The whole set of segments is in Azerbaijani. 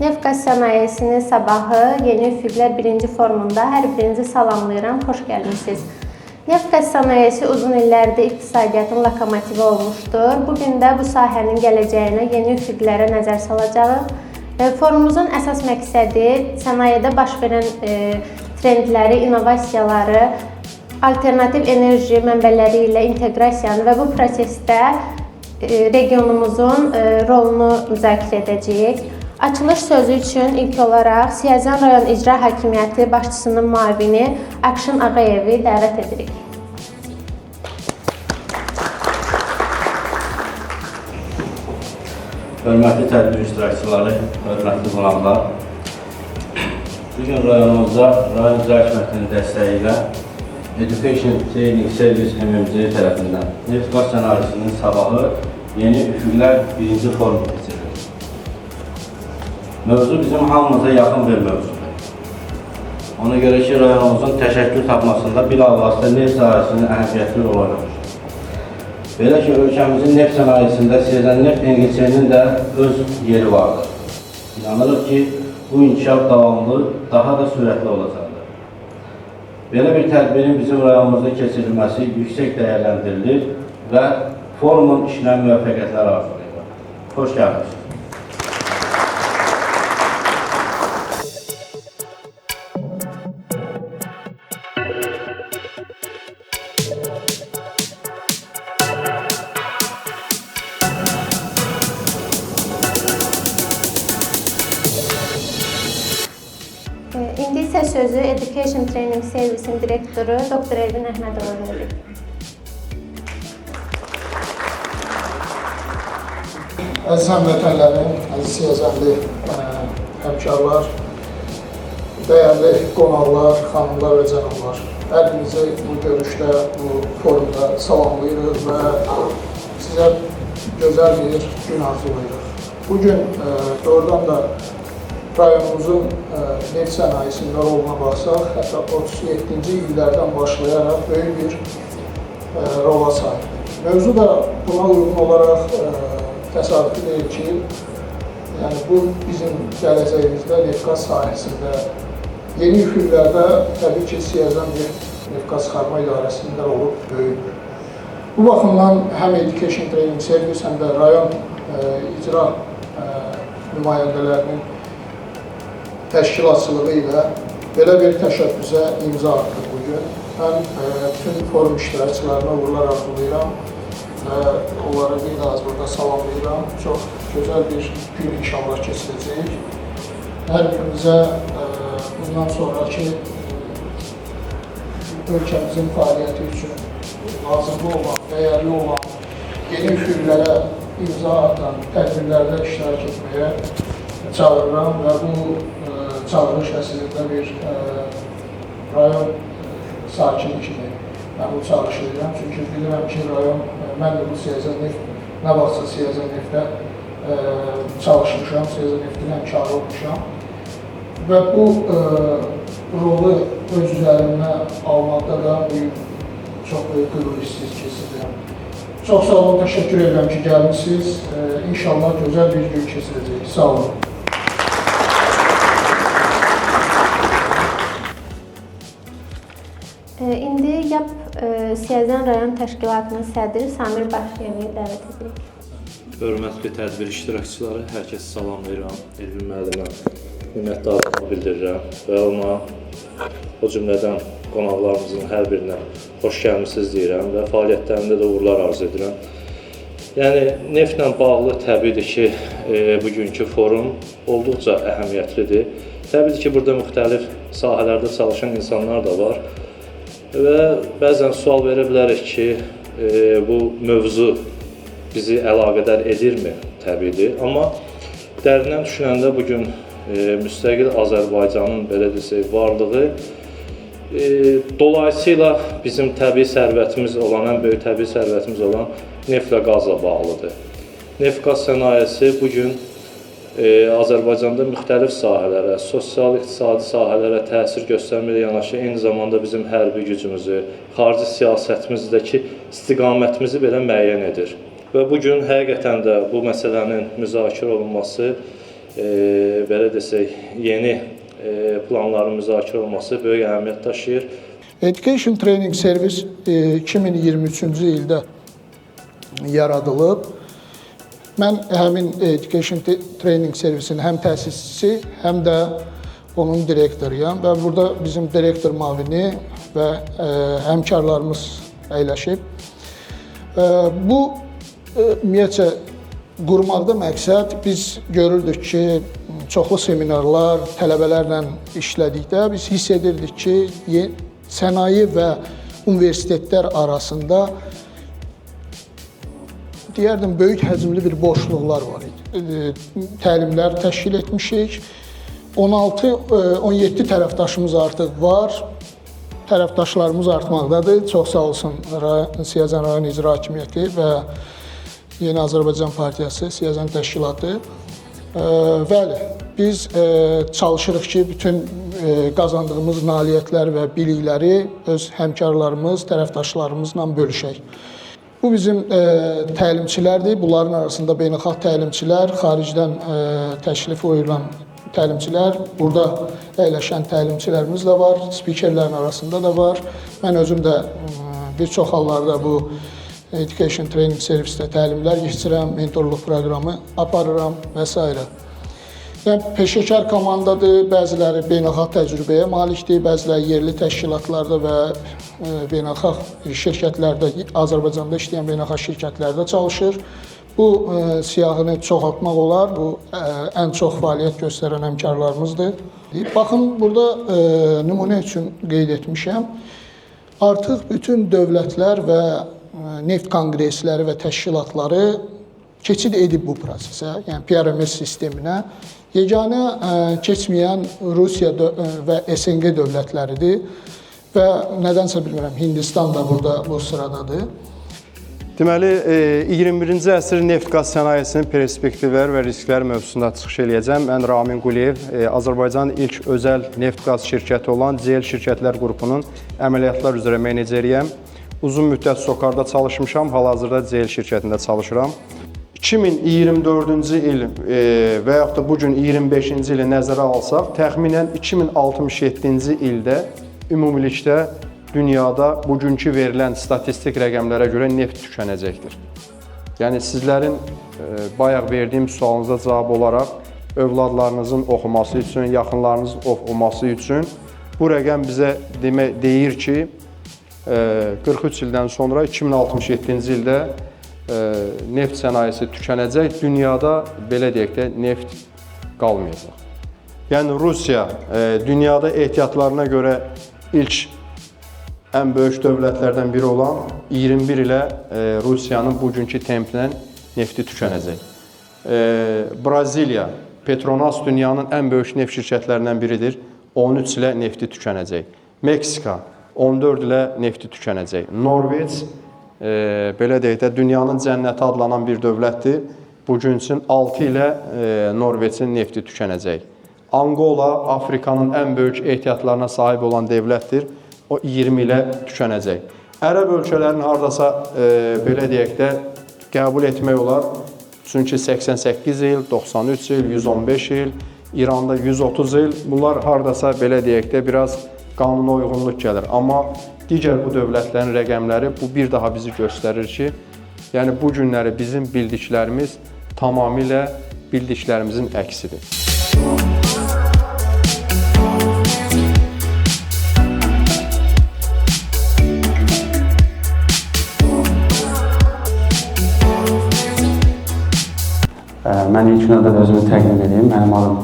Neft-qaz sənayesinin sabahı Yeni Üfüqlər 1-ci forumunda hər birinizi salamlayıram, xoş gəlmişsiniz. Neft-qaz sənayesi uzun illərdir iqtisadiyyatın lokomotivi olmuşdur. Bugün də bu sahənin gələcəyinə, yeni üfüqlərə nəzər salacağıq. Forumumuzun əsas məqsədi sənayedə baş verən trendləri, innovasiyaları, alternativ enerji mənbələri ilə inteqrasiyanı və bu prosesdə regionumuzun rolunu müzakirə edəcəyik. Açılış sözü üçün ilk olaraq Siyəzən rayon İcra Hakimiyyəti başçısının müavini Akşin Ağayevi dəvət edirik. Hörmətli tədbir iştirakçıları, hörmətli qonaqlar. Bugün rayonumuzda rayon icra hakimiyyətinin dəstəyi ilə Education Training Service MMC tərəfindən neft-qaz sənayesinin sabahı Yeni Üfüqlər 1-ci forumu keçirilir. Mövzu bizim hamımıza yaxın bir mövzudur. Ona görə ki, rayonumuzun təşəkkül tapmasında bilavasitə neft sahəsinin əhəmiyyətli rol oynamışdır. Belə ki, ölkəmizin neft sənayesində Siyəzən neft NGC-nin də öz yeri vardır. İnanırıq ki, bu inkişaf davamlı, daha da sürətli olacaqdır. Belə bir tədbirin bizim rayonumuzda keçirilməsi yüksək dəyərləndirilir və forumun işinə müvəffəqiyyətlər arzulayırıq. Xoş gəlmişsiniz. İndi isə sözü Education Training Service'in direktoru Dr. Elvin Əhmədova veririk. Əziz həmvətənlərim, əziz Siyəzənli həmkarlar, dəyərli qonaqlar, xanımlar və cənablar, hər birinizi bu görüşdə, bu forumda salamlayırıq və sizə gözəl bir gün arzulayırıq. Bugün doğrudan da rayonumuzun neft sənayesində roluna baxsaq, hətta 37-ci illərdən başlayaraq böyük bir rola sahibdir. Mövzu da buna uyğun olaraq təsadüfi deyil ki, yəni bu bizim gələcəyimizdə neft-qaz sahəsində yeni üfüqlərdə təbii ki, Siyəzən neft-qaz çıxarma idarəsində rolu böyükdür. Bu baxımdan həm Education Training Service, həm də rayon icra nümayəndələrinin təşkilatçılığı ilə belə bir təşəbbüsə imza atdıq bugün. Mən bütün forum iştirakçılarına uğurlar arzulayıram və onları bir daha burada salamlayıram. Çox gözəl bir gün inşallah keçirəcəyik. Hər birimizə bundan sonraki ölkəmizin fəaliyyəti üçün lazımlı olan, dəyərli olan yeni üfüqlərə imza atan tədbirlərdə iştirak etməyə çağırıram və bu çağırış əslində bir rayon sakini kimi mən bu çağırışı edirəm. Çünki bilirəm ki, rayon, mən də bu Siyəzən neft, nə vaxtsa Siyəzən neftdə çalışmışam, Siyəzən neftin həmkarı olmuşam. Və bu rolu öz üzərimə almaqda da bugün çox böyük qürur hissi keçirdirəm. Çox sağ olun, təşəkkür edirəm ki, gəlmişsiniz. İnşallah gözəl bir gün keçirəcəyik. Sağ olun. İndi YAP Siyəzən rayon təşkilatının sədri Samir Başıyevi dəvət edirik. Hörmətli tədbir iştirakçıları, hər kəsi salamlayıram. Elvin müəllimə minnətdarlıq bildirirəm və ona o cümlədən qonaqlarımızın hər birinə xoş gəlmisiniz deyirəm və fəaliyyətlərində də uğurlar arzu edirəm. Yəni, neftlə bağlı təbiidir ki, bugünkü forum olduqca əhəmiyyətlidir. Təbiidir ki, burada müxtəlif sahələrdə çalışan insanlar da var. Və bəzən sual verə bilərik ki, bu mövzu bizi əlaqədar edirmi? Təbiidir. Amma dərindən düşünəndə bugün müstəqil Azərbaycanın belə desək, varlığı dolayısıyla bizim təbii sərvətimiz olan, ən böyük təbii sərvətimiz olan neft və qazla bağlıdır. Neft-qaz sənayesi bugün Azərbaycanda müxtəlif sahələrə, sosial-iqtisadi sahələrə təsir göstərməklə yanaşı, eyni zamanda bizim hərbi gücümüzü, xarici siyasətimizdəki istiqamətimizi belə müəyyən edir. Və bugün həqiqətən də bu məsələnin müzakirə olunması belə desək, yeni planların müzakirə olması böyük əhəmiyyət daşıyır. Education Training Service 2023-cü ildə yaradılıb. Mən həmin Education Training Service'in həm təsisçisi, həm də onun direktoruyam və burada bizim direktor müavini və həmkarlarımız əyləşib. Bu ümumiyyətcə qurmaqda məqsəd biz görürdük ki, çoxlu seminarlar, tələbələrlə işlədikdə biz hiss edirdik ki, sənaye və universitetlər arasında deyərdim, böyük həcmli bir boşluqlar var idi. Təlimlər təşkil etmişik. 16-17 tərəfdaşımız artıq var. Tərəfdaşlarımız artmaqdadır. Çox sağ olsun Siyəzən rayon İcra Hakimiyyəti və Yeni Azərbaycan Partiyası, Siyəzən təşkilatı. Bəli, biz çalışırıq ki, bütün qazandığımız nailiyyətlər və bilikləri öz həmkarlarımız, tərəfdaşlarımızla bölüşək. Bu bizim təlimçilərdir. Bunların arasında beynəlxalq təlimçilər, xaricdən təşrif buyurulan təlimçilər, burada əyləşən təlimçilərimiz də var, spikerlərin arasında da var. Mən özüm də bir çox hallarda bu Education Training Service'də təlimlər keçirəm, mentorluq proqramı aparıram və s. Yəni, peşəkar komandadır, bəziləri beynəlxalq təcrübəyə malikdir, bəziləri yerli təşkilatlarda və beynəlxalq şirkətlərdə, Azərbaycanda işləyən beynəlxalq şirkətlərdə çalışır. Bu siyahını çoxaltmaq olar, bu ən çox fəaliyyət göstərən həmkarlarımızdır. Baxın, burada nümunə üçün qeyd etmişəm. Artıq bütün dövlətlər və neft konqresləri və təşkilatları keçid edib bu prosesə, yəni PRMS sisteminə. Yeganə keçməyən Rusiya və SNG dövlətləridir və nədənsə bilmirəm, Hindistan da burada bu sıradadır. Deməli, 21-ci əsr neft-qaz sənayesinin perspektivləri və riskləri mövzusunda çıxış eləyəcəm. Mən Ramin Quliyev, Azərbaycanın ilk özəl neft-qaz şirkəti olan CL Şirkətlər Qrupunun əməliyyatlar üzrə meneceriyəm. Uzun müddət SOCAR-da çalışmışam, hal-hazırda CL şirkətində çalışıram. 2024-cü il və yaxud da bugün 25-ci ili nəzərə alsaq, təxminən 2067-ci ildə ümumilikdə dünyada bugünkü verilən statistik rəqəmlərə görə neft tükənəcəkdir. Yəni, sizlərin bayaq verdiyim sualınıza cavab olaraq övladlarınızın oxuması üçün, yaxınlarınızın oxuması üçün bu rəqəm bizə deyir ki, 43 ildən sonra 2067-ci ildə neft sənayesi tükənəcək, dünyada belə deyək də neft qalmayacaq. Yəni, Rusiya dünyada ehtiyatlarına görə ilk ən böyük dövlətlərdən biri olan 21 ilə Rusiyanın bugünkü templə nefti tükənəcək. Braziliya, Petronas dünyanın ən böyük neft şirkətlərindən biridir, 13 ilə nefti tükənəcək. Meksika, 14 ilə nefti tükənəcək. Norveç, belə deyək də, dünyanın cənnəti adlanan bir dövlətdir. Bugün üçün 6 ilə Norveçin nefti tükənəcək. Angola, Afrikanın ən böyük ehtiyatlarına sahib olan dövlətdir. O 20 ilə tükənəcək. Ərəb ölkələrinin hardasa, belə deyək də, qəbul etmək olar. Çünki 88 il, 93 il, 115 il, İranda 130 il. Bunlar hardasa, belə deyək də, biraz qanuna uyğunluq gəlir. Amma digər bu dövlətlərin rəqəmləri bu bir daha bizi göstərir ki, yəni bu günləri bizim bildiklərimiz tamamilə bildiklərimizin əksidir. Mən ilk növbədə özümü təqdim edeyim. Mənim adım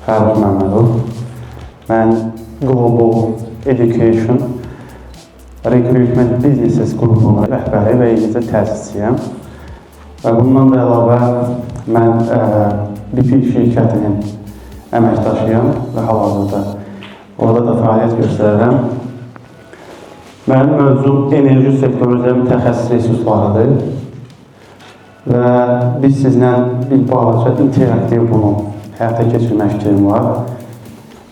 Fərruh Məmmədov. Mən Global Education Recruitment Businesses qrupunun rəhbəri və eləcə təsisçiyəm. Bundan da əlavə mən BP şirkətinin əməkdaşıyam və hal-hazırda orada da fəaliyyət göstərirəm. Mənim mövzum enerji sektoru üzrə mütəxəssis resurslarıdır və biz sizlə bir balaca interaktiv bunu həyata keçirmək fikrim var.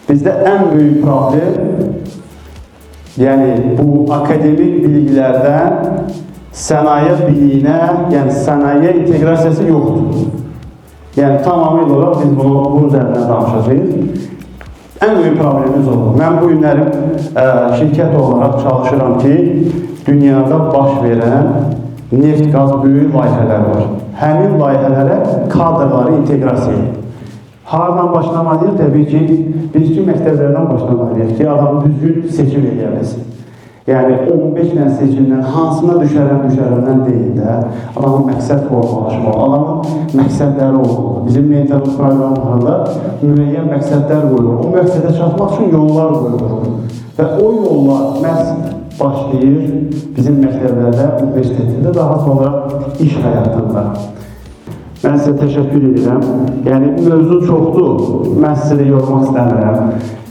Bizdə ən böyük problem, yəni bu akademik biliklərdən sənaye biliyinə, yəni sənaye inteqrasiyası yoxdur. Yəni tamamilə olaraq biz bunun üzərindən danışacağıq. Ən böyük problemimiz olur. Mən bu günlərim şirkət olaraq çalışıram ki, dünyada baş verən neft, qaz böyük layihələr var. Həmin layihələrə kadrları inteqrasiya edir. Haradan başlamalıyıq? Təbii ki, biz ki, məktəblərdən başlamalıyıq ki, adam düzgün seçim edilməsin. Yəni 15 dənə seçimdən hansına düşərəndən deyil də, adamın məqsəd formalaşmalı, adamın məqsədləri olmalı. Bizim mentalist proqramlarında müəyyən məqsədlər qoyulur. O məqsədə çatmaq üçün yollar qoyulur. Və o yollar məhz başlayır bizim məktəblərdə, universitetində, daha sonra iş həyatında. Mən sizə təşəkkür edirəm. Yəni, mövzu çoxdur, mən sizə yormaq istəmirəm.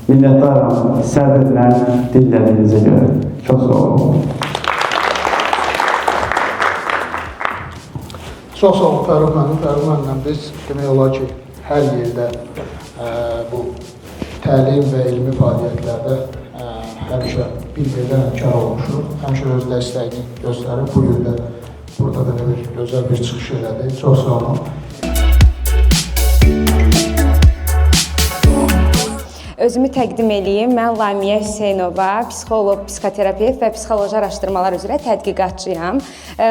Minnətdaram səbirlə dinlədiyinizə görə. Çox sağ olun. Çox sağ olun Fərux müəllim. Fərux müəllimlə biz demək olar ki, hər yerdə bu təlim və elmi fəaliyyətlərdə həmişə bir-birdən həmkar olmuşuq. Həmişə öz dəstəyini göstərib. Bu gün də burada belə bir gözəl bir çıxış elədi. Çox sağ olun. Özümü təqdim edeyim. Mən Lamiyə Hüseynova, psixoloq, psixoterapevt və psixoloji araşdırmalar üzrə tədqiqatçıyam.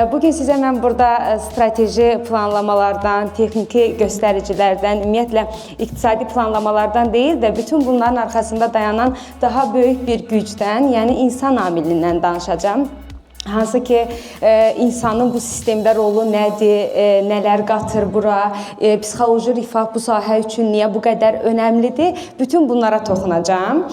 Bugün sizə mən burada strateji planlamalardan, texniki göstəricilərdən, ümumiyyətlə iqtisadi planlamalardan deyil də bütün bunların arxasında dayanan daha böyük bir gücdən, yəni insan amilindən danışacağam. Hansı ki, insanın bu sistemdə rolu nədir, nələr qatır bura, psixoloji rifah bu sahə üçün niyə bu qədər önəmlidir, bütün bunlara toxunacağam.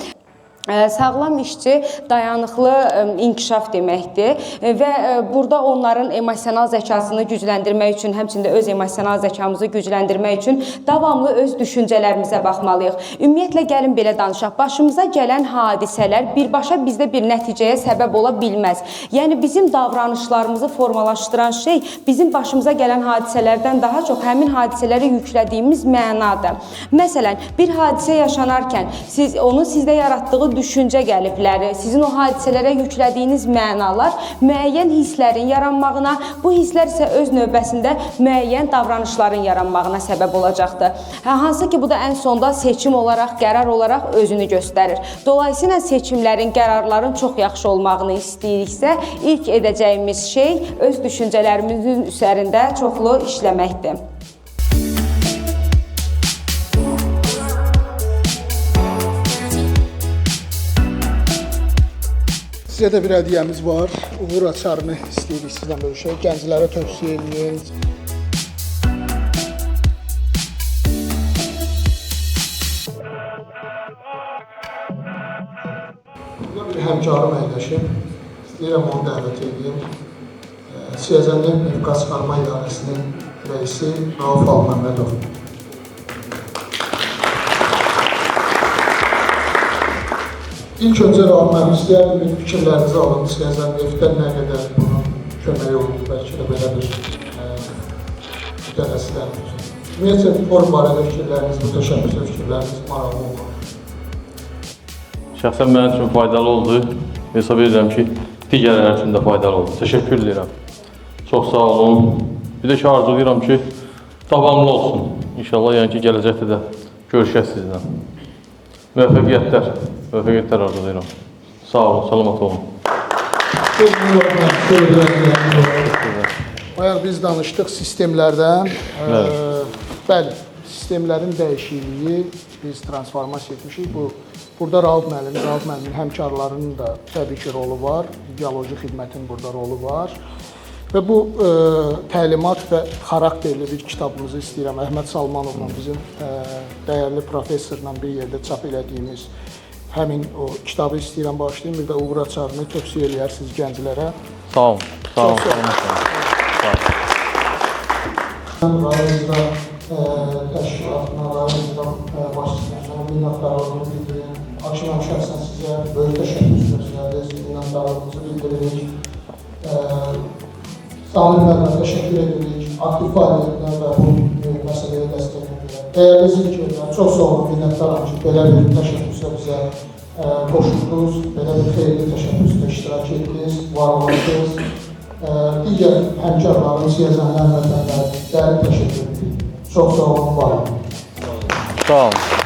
Sağlam işçi dayanıqlı inkişaf deməkdir və burada onların emosional zəkasını gücləndirmək üçün, həmçində öz emosional zəkamızı gücləndirmək üçün davamlı öz düşüncələrimizə baxmalıyıq. Ümumiyyətlə, gəlin belə danışaq, başımıza gələn hadisələr birbaşa bizdə bir nəticəyə səbəb ola bilməz. Yəni, bizim davranışlarımızı formalaşdıran şey bizim başımıza gələn hadisələrdən daha çox həmin hadisələrə yüklədiyimiz mənadır. Məsələn, bir hadisə yaşanarkən onun sizdə yaratdığı düşüncə qəlibləri, sizin o hadisələrə yüklədiyiniz mənalar müəyyən hisslərin yaranmağına, bu hisslər isə öz növbəsində müəyyən davranışların yaranmağına səbəb olacaqdır. Hansı ki, bu da ən sonda seçim olaraq, qərar olaraq özünü göstərir. Dolayısıyla seçimlərin, qərarların çox yaxşı olmağını istəyiriksə, ilk edəcəyimiz şey öz düşüncələrimizin üzərində çoxlu işləməkdir. Sizə də bir hədiyyəmiz var. Uğur açarını istəyirik sizdən bölüşək. Gənclərə tövsiyə edin. Burada bir həmkarım əyləşib. İstəyirəm onu dəvət edeyim. Siyəzəndə Nefqaz Çıxarma İdarəsinin rəisi Rauf Alməmmədov. İlk öncə Rauf müəllim istəyərdim bir fikirlərinizi alın. Siyəzən neftdən nə qədər bunun köməyi oldu, bəlkə də belə bir mütənəsilərimiz. Ümumiyyətlə, forum barədə fikirləriniz, bu təşəbbüsü fikirləriniz maraqlı olmalı. Şəxsən mənim üçün faydalı oldu. Hesab edirəm ki, digərlər üçün də faydalı oldu. Təşəkkür edirəm. Çox sağ olun. Bir də ki, arzulayıram ki, davamlı olsun. İnşallah, yəni ki, gələcəkdə də görüşək sizlə. Müvəffəqiyyətlər arzulayıram. Sağ olun, salamat olun. Bayaq biz danışdıq sistemlərdən. Bəli, sistemlərin dəyişikliyi biz transformasiya etmişik. Burada Rauf müəllimin həmkarlarının da təbii ki rolu var. Ideoloji xidmətin burada rolu var. Və bu təlimat və xarakterli bir kitabımızı istəyirəm. Əhməd Salmanovla bizim dəyərli professorla bir yerdə çap elədiyimiz həmin o kitabı istəyirəm başlayayım. Bir də Uğur Açarını tövsiyə eləyərsiniz gənclərə. Sağ olun. Sağ olun. Rayonda təşkilatına, rayonda başçısına minnətdarlığımı bildirin. Akşam şəxsən sizə böyük təşəkkür minnətdarlığımızı bildiririk. Samir müəllimə təşəkkür edirik. Aktiv fəaliyyətinə və bu məsələyə dəstəkləyirlər. Dəyərli izləyicilər, çox sağ olun, minnətdaram ki, belə bir təşəbbüslə bizə qoşuldunuz, belə bir xeyirli təşəbbüslə iştirak etdiniz, var olasınız. Digər həmkarlarımız, yazanlar və dərin təşəkkür edirik. Çox sağ olun, var olun. Sağ olun.